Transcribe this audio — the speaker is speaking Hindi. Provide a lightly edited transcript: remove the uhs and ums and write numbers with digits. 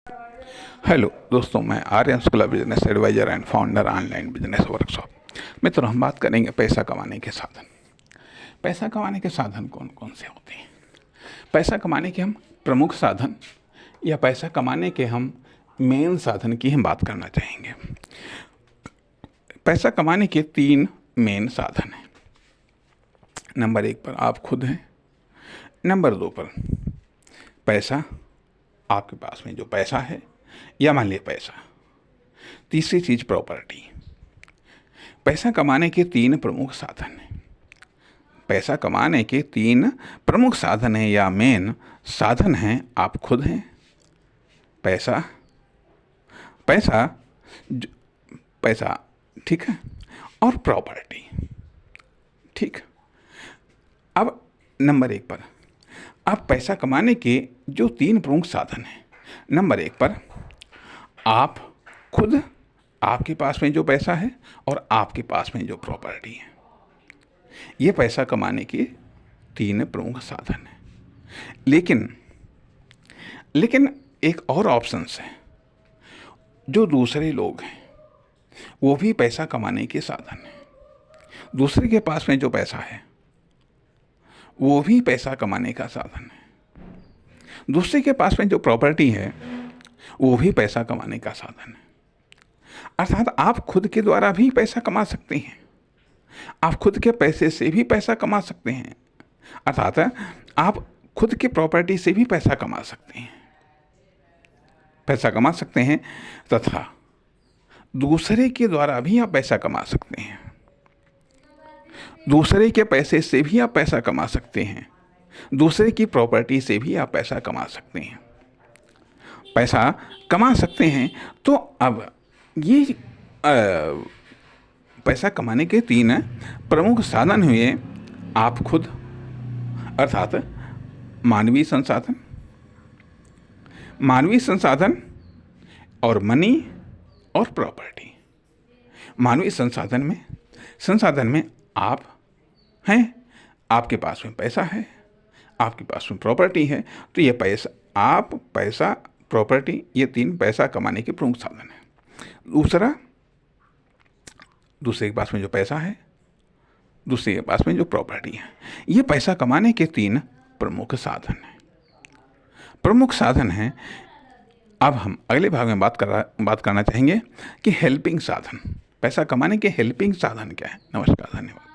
हेलो दोस्तों, मैं Aryan Shukla, business advisor and founder online business workshop. मित्रों, हम बात करेंगे पैसा कमाने के साधन। पैसा कमाने के साधन कौन कौन से होते हैं? पैसा कमाने के हम प्रमुख साधन या पैसा कमाने के हम मेन साधन की हम बात करना चाहेंगे। पैसा कमाने के 3 मेन साधन हैं। नंबर 1 पर आप खुद हैं। नंबर 2 पर पैसा, आपके पास में जो पैसा है या मान लिया पैसा। तीसरी चीज प्रॉपर्टी। पैसा कमाने के 3 प्रमुख साधन हैं। पैसा कमाने के 3 प्रमुख साधन हैं या मेन साधन हैं। आप खुद हैं, पैसा, पैसा पैसा ठीक है, और प्रॉपर्टी। ठीक। अब नंबर 1 पर आप पैसा कमाने के जो 3 प्रमुख साधन हैं। नंबर 1 पर आप खुद, आपके पास में जो पैसा है और आपके पास में जो प्रॉपर्टी है, ये पैसा कमाने के 3 प्रमुख साधन हैं। लेकिन एक और ऑप्शंस है। जो दूसरे लोग हैं वो भी पैसा कमाने के साधन हैं। दूसरे के पास में जो पैसा है वो भी पैसा कमाने का साधन है। दूसरे के पास में जो प्रॉपर्टी है वो भी पैसा कमाने का साधन है। अर्थात आप खुद के द्वारा भी पैसा कमा सकते हैं, आप खुद के पैसे से भी पैसा कमा सकते हैं, अर्थात आप खुद की प्रॉपर्टी से भी पैसा कमा सकते हैं, तथा दूसरे के द्वारा भी आप पैसा कमा सकते हैं। दूसरे के पैसे से भी आप पैसा कमा सकते हैं, दूसरे की प्रॉपर्टी से भी आप पैसा कमा सकते हैं। पैसा कमा सकते हैं तो अब ये पैसा कमाने के 3 प्रमुख साधन हुए। आप खुद, अर्थात मानवीय संसाधन और मनी और प्रॉपर्टी। मानवीय संसाधन में आप हैं, आपके पास में पैसा है, आपके पास में प्रॉपर्टी है, तो ये पैसा प्रॉपर्टी, ये 3 पैसा कमाने के प्रमुख साधन हैं। दूसरे के पास में जो पैसा है, दूसरे के पास में जो प्रॉपर्टी है, ये पैसा कमाने के 3 प्रमुख साधन हैं। अब हम अगले भाग में बात करना चाहेंगे कि हेल्पिंग साधन, पैसा कमाने के हेल्पिंग साधन क्या है। नमस्कार, धन्यवाद।